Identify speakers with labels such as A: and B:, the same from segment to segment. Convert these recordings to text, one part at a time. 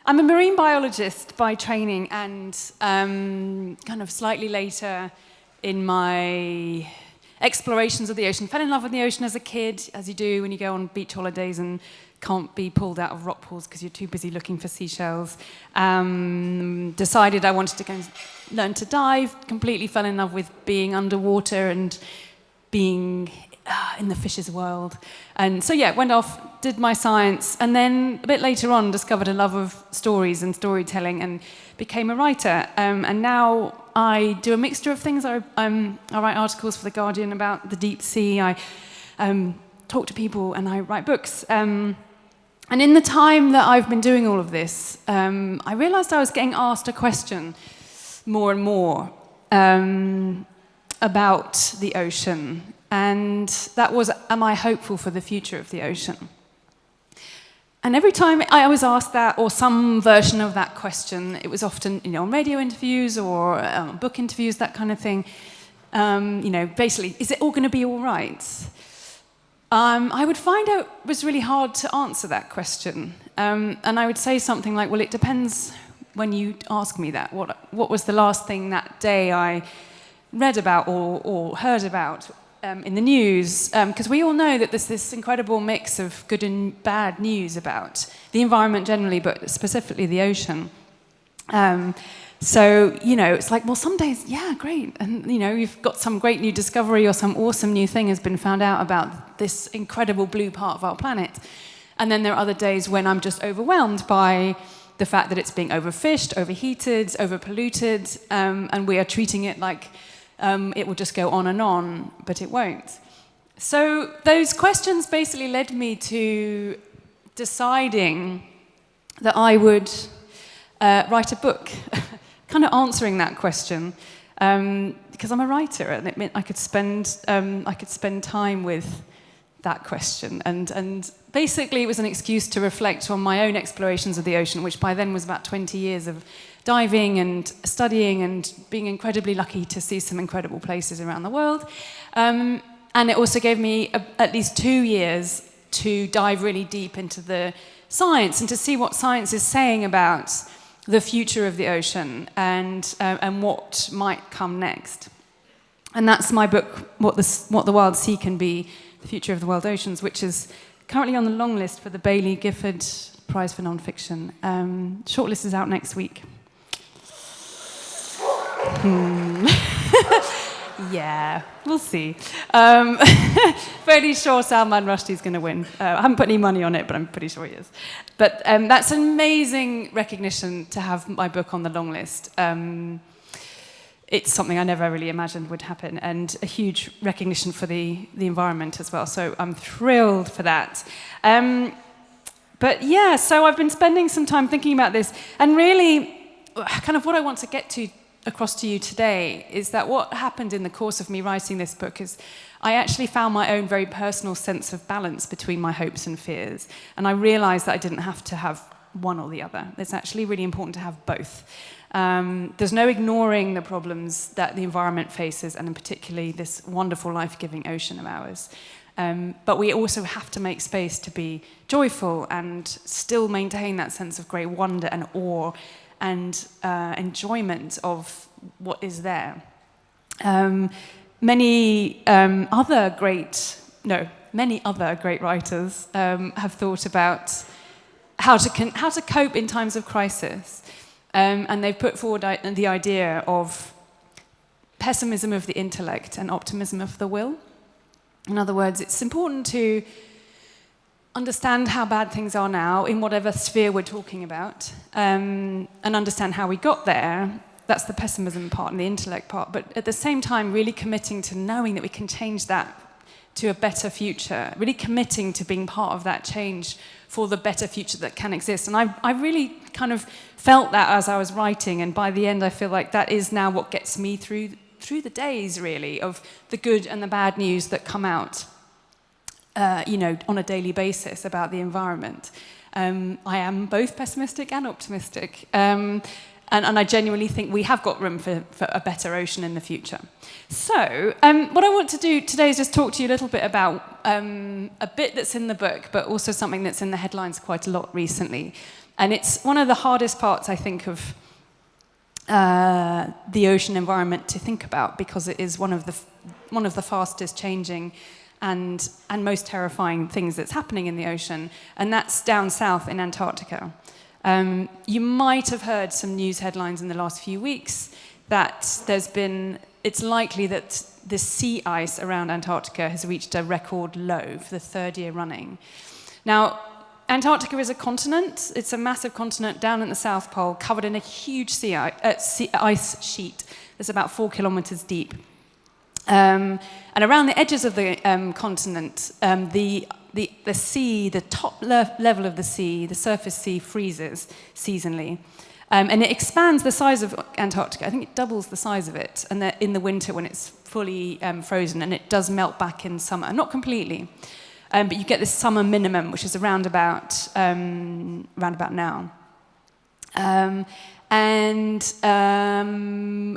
A: I'm a marine biologist by training, and kind of slightly later in my explorations of the ocean, fell in love with the ocean as a kid, as you do when you go on beach holidays and can't be pulled out of rock pools because you're too busy looking for seashells. Decided I wanted to go and learn to dive, completely fell in love with being underwater and being in the fish's world. And so yeah, went off, did my science, and then a bit later on discovered a love of stories and storytelling and became a writer. And now I do a mixture of things. I write articles for The Guardian about the deep sea. I talk to people and I write books. And in the time that I've been doing all of this, I realized I was getting asked a question more and more about the ocean. And that was, am I hopeful for the future of the ocean? And every time I was asked that, or some version of that question, it was often, on radio interviews or book interviews, that kind of thing. Basically, is it all going to be all right? I would find out it was really hard to answer that question. And I would say something like, well, it depends when you ask me that. What was the last thing that day I read about or heard about in the news? Because we all know that there's this incredible mix of good and bad news about the environment generally, but specifically the ocean. So, it's like, well, some days, yeah, great. And, you've got some great new discovery or some awesome new thing has been found out about this incredible blue part of our planet. And then there are other days when I'm just overwhelmed by the fact that it's being overfished, overheated, overpolluted, and we are treating it like it will just go on, but it won't. So those questions basically led me to deciding that I would write a book, kind of answering that question, because I'm a writer, and it meant I could spend time with that question, and basically it was an excuse to reflect on my own explorations of the ocean, which by then was about 20 years of diving and studying and being incredibly lucky to see some incredible places around the world. And it also gave me at least 2 years to dive really deep into the science and to see what science is saying about the future of the ocean and what might come next. And that's my book, What the Wild Sea Can Be, The Future of the World Oceans, which is currently on the long list for the Baillie Gifford Prize for Nonfiction. Shortlist is out next week. Yeah, we'll see. Fairly sure Salman Rushdie's going to win. I haven't put any money on it, but I'm pretty sure he is. But that's an amazing recognition to have my book on the long list. It's something I never really imagined would happen, and a huge recognition for the environment as well. So I'm thrilled for that. But yeah, so I've been spending some time thinking about this, and really, kind of what I want to get to across to you today is that what happened in the course of me writing this book is I actually found my own very personal sense of balance between my hopes and fears. And I realized that I didn't have to have one or the other. It's actually really important to have both. There's no ignoring the problems that the environment faces, and in particularly this wonderful life-giving ocean of ours. But we also have to make space to be joyful and still maintain that sense of great wonder and awe and enjoyment of what is there. Many other great writers have thought about how to cope in times of crisis, and they've put forward the idea of pessimism of the intellect and optimism of the will. In other words, it's important to understand how bad things are now in whatever sphere we're talking about, and understand how we got there. That's the pessimism part and the intellect part, but at the same time really committing to knowing that we can change that to a better future, really committing to being part of that change for the better future that can exist. And I really kind of felt that as I was writing, and by the end I feel like that is now what gets me through the days, really, of the good and the bad news that come out on a daily basis about the environment. I am both pessimistic and optimistic. And I genuinely think we have got room for a better ocean in the future. So what I want to do today is just talk to you a little bit about a bit that's in the book, but also something that's in the headlines quite a lot recently. And it's one of the hardest parts, I think, of the ocean environment to think about, because it is one of the fastest changing and most terrifying things that's happening in the ocean, and that's down south in Antarctica. You might have heard some news headlines in the last few weeks that it's likely that the sea ice around Antarctica has reached a record low for the third year running. Now, Antarctica is a continent. It's a massive continent down at the South Pole, covered in a huge ice sheet that's about 4 kilometers deep. And around the edges of the continent, the sea, the top level of the sea, the surface sea, freezes seasonally. And it expands the size of Antarctica. I think it doubles the size of it and in the winter when it's fully frozen, and it does melt back in summer. Not completely. But you get this summer minimum, which is around about now.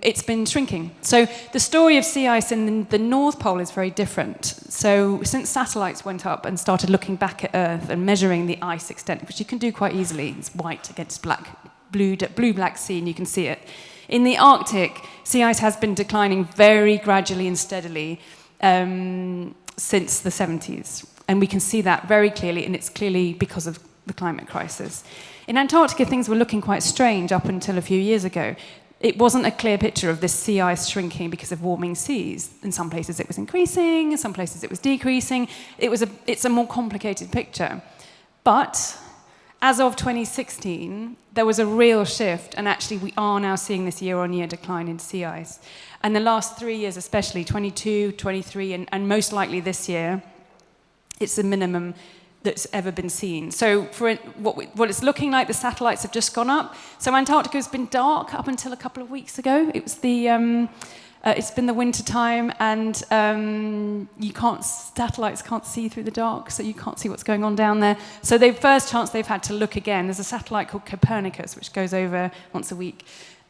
A: It's been shrinking. So the story of sea ice in the North Pole is very different. So since satellites went up and started looking back at Earth and measuring the ice extent, which you can do quite easily, it's white against blue-black sea, and you can see it. In the Arctic, sea ice has been declining very gradually and steadily since the 70s. And we can see that very clearly, and it's clearly because of the climate crisis. In Antarctica, things were looking quite strange up until a few years ago. It wasn't a clear picture of this sea ice shrinking because of warming seas. In some places it was increasing, in some places it was decreasing. It's a more complicated picture. But as of 2016, there was a real shift, and actually we are now seeing this year-on-year decline in sea ice. And the last 3 years especially, 22, 23, and most likely this year, it's the minimum that's ever been seen. So for what it's looking like, the satellites have just gone up. So Antarctica has been dark up until a couple of weeks ago. It was it's been the winter time, and satellites can't see through the dark, so you can't see what's going on down there. So the first chance they've had to look again, there's a satellite called Copernicus, which goes over once a week.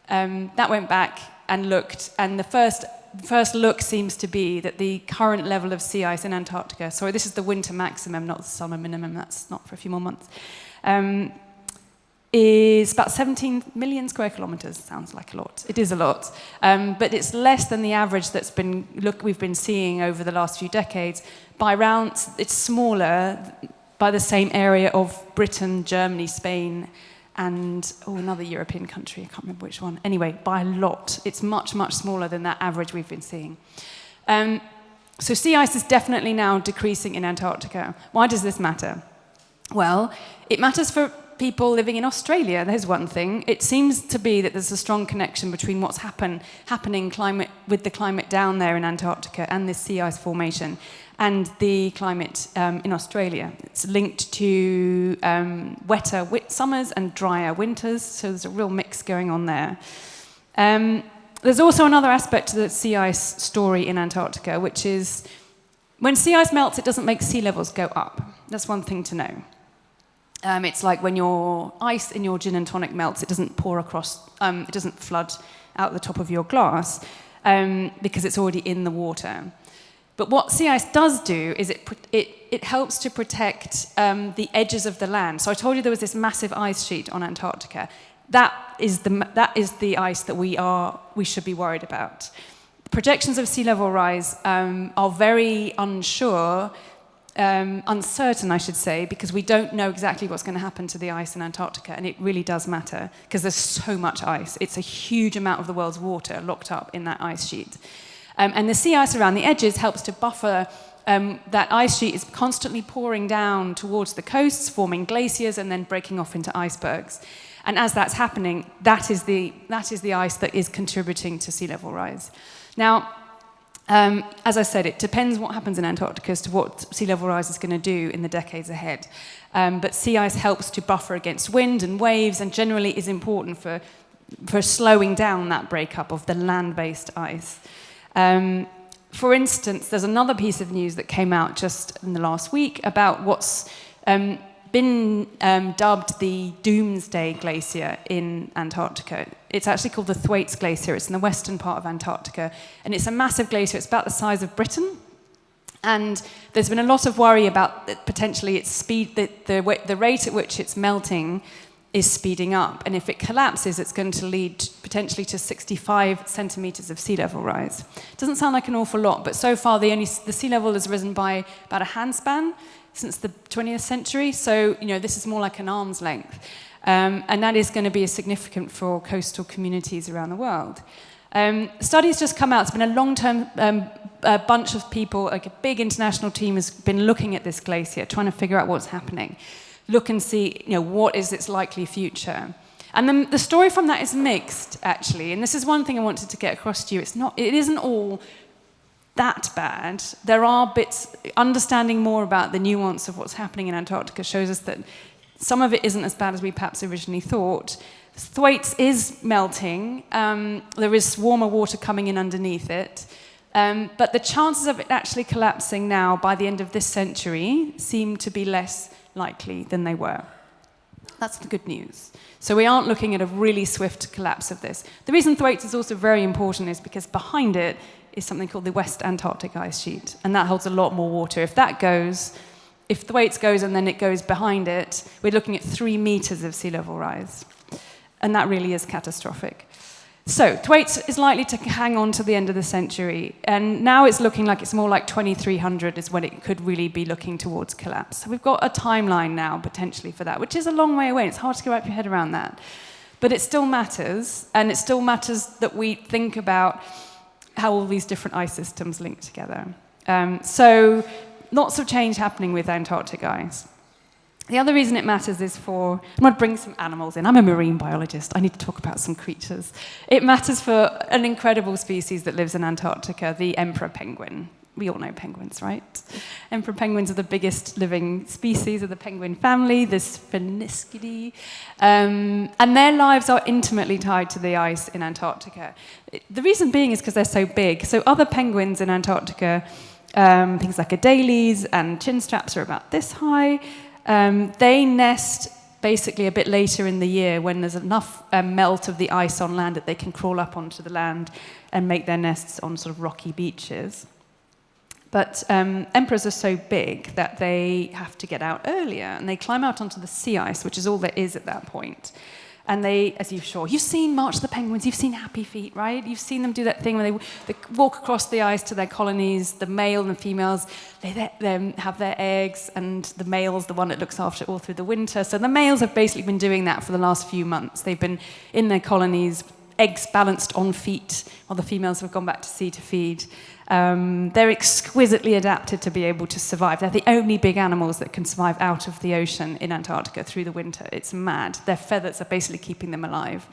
A: That went back and looked, and the first look seems to be that the current level of sea ice in Antarctica, sorry, this is the winter maximum, not the summer minimum, that's not for a few more months, is about 17 million square kilometers. Sounds like a lot. It is a lot. But it's less than the average we've been seeing over the last few decades. It's smaller by the same area of Britain, Germany, Spain, and another European country, I can't remember which one. Anyway, by a lot. It's much, much smaller than that average we've been seeing. So sea ice is definitely now decreasing in Antarctica. Why does this matter? Well, it matters for people living in Australia. There's one thing. It seems to be that there's a strong connection between what's happening with the climate down there in Antarctica and this sea ice formation and the climate in Australia. It's linked to wetter summers and drier winters, so there's a real mix going on there. There's also another aspect to the sea ice story in Antarctica, which is when sea ice melts, it doesn't make sea levels go up. That's one thing to know. It's like when your ice in your gin and tonic melts, it doesn't pour across, it doesn't flood out the top of your glass because it's already in the water. But what sea ice does do is it helps to protect the edges of the land. So I told you there was this massive ice sheet on Antarctica. That is the ice that we should be worried about. Projections of sea level rise are very uncertain, I should say, because we don't know exactly what's going to happen to the ice in Antarctica, and it really does matter because there's so much ice. It's a huge amount of the world's water locked up in that ice sheet. And the sea ice around the edges helps to buffer. That ice sheet is constantly pouring down towards the coasts, forming glaciers and then breaking off into icebergs. And as that's happening, that is the ice that is contributing to sea level rise. Now, as I said, it depends what happens in Antarctica as to what sea level rise is going to do in the decades ahead. But sea ice helps to buffer against wind and waves and generally is important for slowing down that breakup of the land-based ice. For instance, there's another piece of news that came out just in the last week about what's been dubbed the Doomsday Glacier in Antarctica. It's actually called the Thwaites Glacier. It's in the western part of Antarctica, and it's a massive glacier. It's about the size of Britain, and there's been a lot of worry about potentially its speed, the rate at which it's melting is speeding up. And if it collapses, it's going to lead potentially to 65 centimeters of sea level rise. Doesn't sound like an awful lot, but so far the sea level has risen by about a handspan since the 20th century. So, this is more like an arm's length. And that is going to be significant for coastal communities around the world. Studies just come out. It's been a long-term bunch of people, like a big international team has been looking at this glacier, trying to figure out what's happening. Look and see, what is its likely future. And then the story from that is mixed, actually. And this is one thing I wanted to get across to you. It isn't all that bad. There are bits, understanding more about the nuance of what's happening in Antarctica shows us that some of it isn't as bad as we perhaps originally thought. Thwaites is melting. There is warmer water coming in underneath it. But the chances of it actually collapsing now by the end of this century seem to be less likely than they were. That's the good news. So we aren't looking at a really swift collapse of this. The reason Thwaites is also very important is because behind it is something called the West Antarctic ice sheet, and that holds a lot more water. If Thwaites goes and then it goes behind it, we're looking at 3 meters of sea level rise. And that really is catastrophic. So Thwaites is likely to hang on to the end of the century, and now it's looking like it's more like 2300 is when it could really be looking towards collapse. So we've got a timeline now, potentially, for that, which is a long way away. It's hard to wrap your head around that. But it still matters, and it still matters that we think about how all these different ice systems link together. So lots of change happening with Antarctic ice. The other reason it matters is I'm going to bring some animals in. I'm a marine biologist. I need to talk about some creatures. It matters for an incredible species that lives in Antarctica, the emperor penguin. We all know penguins, right? Emperor penguins are the biggest living species of the penguin family, the Spheniscidae. And their lives are intimately tied to the ice in Antarctica. The reason being is because they're so big. So other penguins in Antarctica, things like adelies and chinstraps are about this high. They nest basically a bit later in the year when there's enough melt of the ice on land that they can crawl up onto the land and make their nests on sort of rocky beaches. But emperors are so big that they have to get out earlier, and they climb out onto the sea ice, which is all there is at that point. And they, as you've seen March of the Penguins, you've seen Happy Feet, right? You've seen them do that thing where they walk across the ice to their colonies. The male and the females, they have their eggs, and the male's the one that looks after it all through the winter. So the males have basically been doing that for the last few months. They've been in their colonies, eggs balanced on feet, while the females have gone back to sea to feed. They're exquisitely adapted to be able to survive. They're the only big animals that can survive out of the ocean in Antarctica through the winter. It's mad. Their feathers are basically keeping them alive.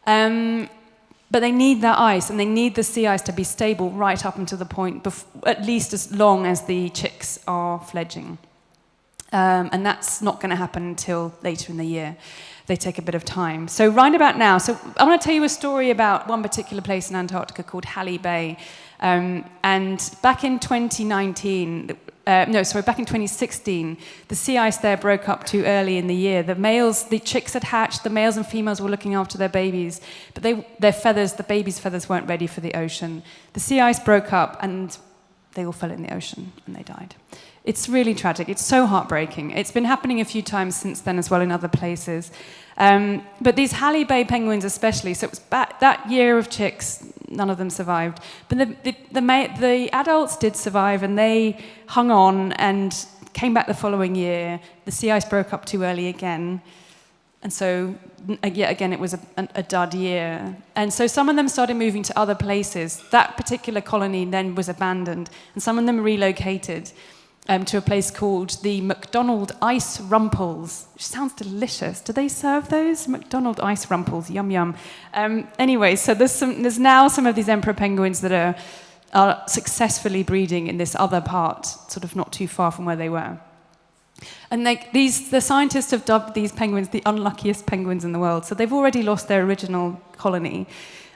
A: But they need that ice, and they need the sea ice to be stable right up until the point, at least as long as the chicks are fledging. And that's not going to happen until later in the year. They take a bit of time. So right about now, I want to tell you a story about one particular place in Antarctica called Halley Bay. And back in 2016, the sea ice there broke up too early in the year. The chicks had hatched, the males and females were looking after their babies, but the babies' feathers weren't ready for the ocean. The sea ice broke up, and they all fell in the ocean, and they died. It's really tragic. It's so heartbreaking. It's been happening a few times since then as well in other places. But these Halley Bay penguins especially, so it was that year of chicks, none of them survived. But the adults did survive, and they hung on and came back the following year. The sea ice broke up too early again. And so, yet again, it was a dud year. And so some of them started moving to other places. That particular colony then was abandoned, and some of them relocated to a place called the McDonald Ice Rumples, which sounds delicious. Do they serve those? McDonald Ice Rumples, yum yum. Anyway, so there's now some of these emperor penguins that are successfully breeding in this other part, sort of not too far from where they were. And the scientists have dubbed these penguins the unluckiest penguins in the world. So they've already lost their original colony.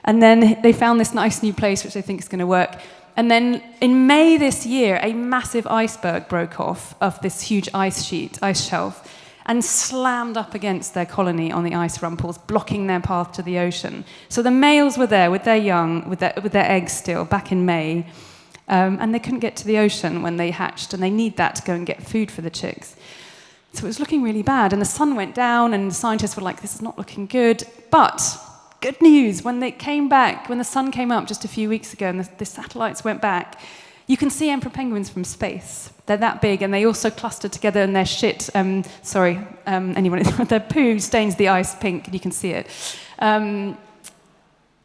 A: And then they found this nice new place, which they think is going to work. And then in May this year, a massive iceberg broke off of this huge ice shelf, and slammed up against their colony on the ice rumples, blocking their path to the ocean. So the males were there with their young, with their eggs still, back in May, and they couldn't get to the ocean when they hatched, and they need that to go and get food for the chicks. So it was looking really bad, and the sun went down, and the scientists were like, this is not looking good. But good news, when they came back, when the sun came up just a few weeks ago and the satellites went back, you can see emperor penguins from space. They're that big, and they also cluster together, and their shit, anyone, their poo stains the ice pink, and you can see it.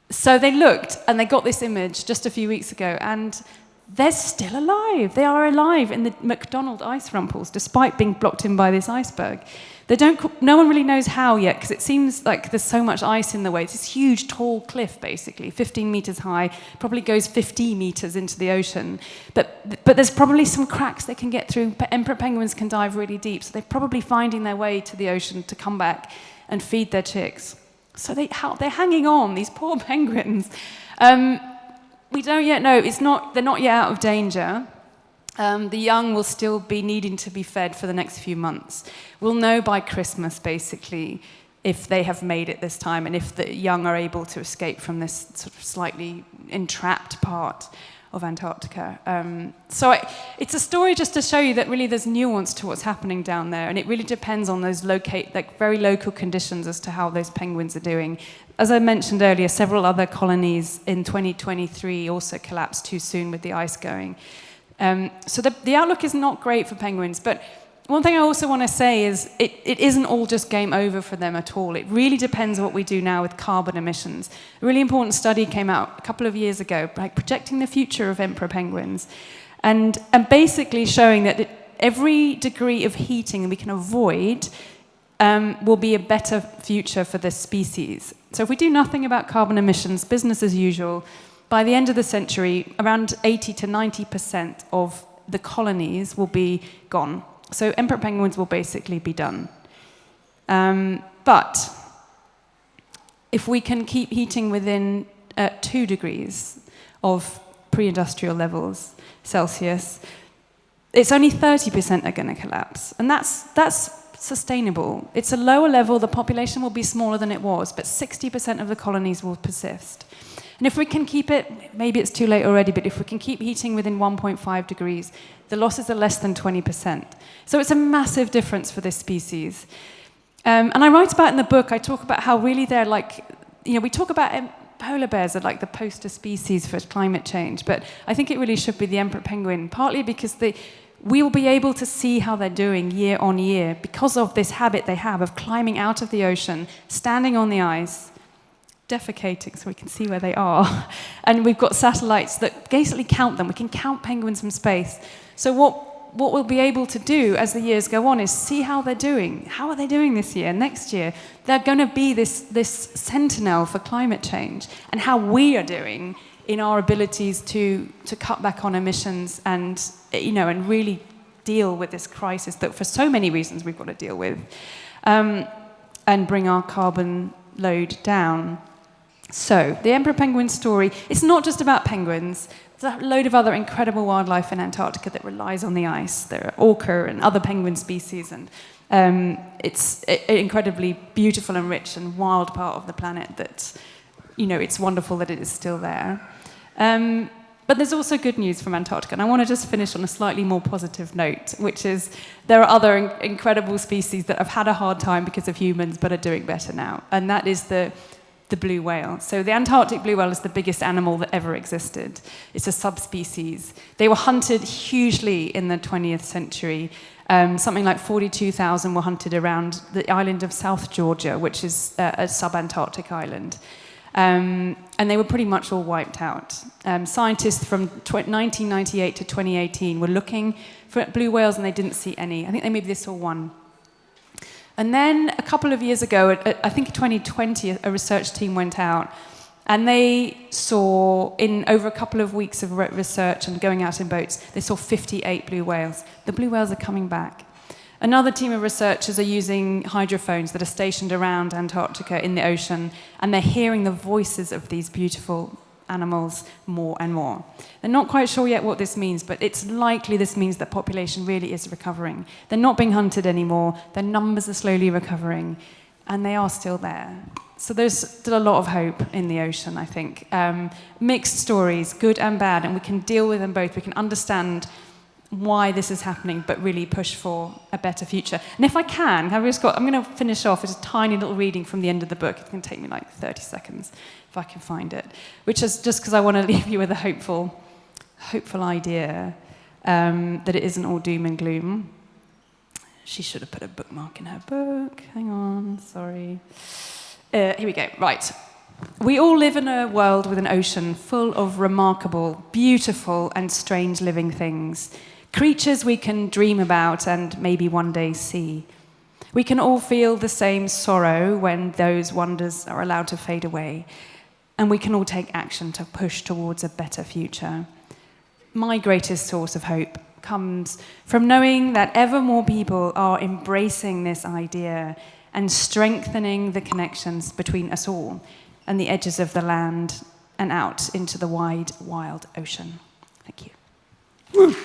A: So they looked, and they got this image just a few weeks ago, and they're still alive. They are alive in the McDonald ice rumples, despite being blocked in by this iceberg. No one really knows how yet, because it seems like there's so much ice in the way. It's this huge, tall cliff, basically, 15 meters high, probably goes 50 meters into the ocean. But there's probably some cracks they can get through. Emperor penguins can dive really deep, so they're probably finding their way to the ocean to come back and feed their chicks. So they're hanging on, these poor penguins. We don't yet know. They're not yet out of danger. The young will still be needing to be fed for the next few months. We'll know by Christmas, basically, if they have made it this time and if the young are able to escape from this sort of slightly entrapped part of Antarctica. So it's a story just to show you that really there's nuance to what's happening down there, and it really depends on those very local conditions as to how those penguins are doing. As I mentioned earlier, several other colonies in 2023 also collapsed too soon with the ice going. So the outlook is not great for penguins, but one thing I also want to say is it isn't all just game over for them at all. It really depends on what we do now with carbon emissions. A really important study came out a couple of years ago, like projecting the future of emperor penguins, and basically showing that every degree of heating we can avoid will be a better future for this species. So if we do nothing about carbon emissions, business as usual, by the end of the century, around 80 to 90% of the colonies will be gone. So emperor penguins will basically be done. But if we can keep heating within 2 degrees of pre-industrial levels Celsius, it's only 30% that are going to collapse. And that's sustainable. It's a lower level, the population will be smaller than it was, but 60% of the colonies will persist. And if we can keep it, maybe it's too late already, but if we can keep heating within 1.5 degrees, the losses are less than 20%. So it's a massive difference for this species. And I write about in the book, I talk about how really they're like, we talk about polar bears are like the poster species for climate change, but I think it really should be the emperor penguin, partly because we will be able to see how they're doing year on year because of this habit they have of climbing out of the ocean, standing on the ice, defecating so we can see where they are. And we've got satellites that basically count them. We can count penguins from space. So what we'll be able to do as the years go on is see how they're doing. How are they doing this year, next year? They're going to be this sentinel for climate change, and how we are doing in our abilities to cut back on emissions and really deal with this crisis that for so many reasons we've got to deal with, and bring our carbon load down. So, the emperor penguin story, it's not just about penguins. There's a load of other incredible wildlife in Antarctica that relies on the ice. There are orca and other penguin species, and it's an incredibly beautiful and rich and wild part of the planet that, it's wonderful that it is still there. But there's also good news from Antarctica, and I want to just finish on a slightly more positive note, which is there are other incredible species that have had a hard time because of humans but are doing better now, and that is the blue whale. So the Antarctic blue whale is the biggest animal that ever existed. It's a subspecies. They were hunted hugely in the 20th century. Something like 42,000 were hunted around the island of South Georgia, which is a sub-Antarctic island. And they were pretty much all wiped out. Scientists from 1998 to 2018 were looking for blue whales, and they didn't see any. I think maybe they saw one. And then a couple of years ago, I think in 2020, a research team went out, and they saw, in over a couple of weeks of research and going out in boats, they saw 58 blue whales. The blue whales are coming back. Another team of researchers are using hydrophones that are stationed around Antarctica in the ocean, and they're hearing the voices of these beautiful animals more and more. They're not quite sure yet what this means, but it's likely this means that population really is recovering. They're not being hunted anymore, their numbers are slowly recovering, and they are still there. So there's still a lot of hope in the ocean, I think. Mixed stories, good and bad, and we can deal with them both. We can understand why this is happening, but really push for a better future. And if I can, I'm going to finish off with a tiny little reading from the end of the book. It's going to take me like 30 seconds if I can find it, which is just because I want to leave you with a hopeful idea that it isn't all doom and gloom. She should have put a bookmark in her book. Hang on, sorry. Here we go. Right. We all live in a world with an ocean full of remarkable, beautiful, and strange living things. Creatures we can dream about and maybe one day see. We can all feel the same sorrow when those wonders are allowed to fade away. And we can all take action to push towards a better future. My greatest source of hope comes from knowing that ever more people are embracing this idea and strengthening the connections between us all and the edges of the land and out into the wide, wild ocean. Thank you.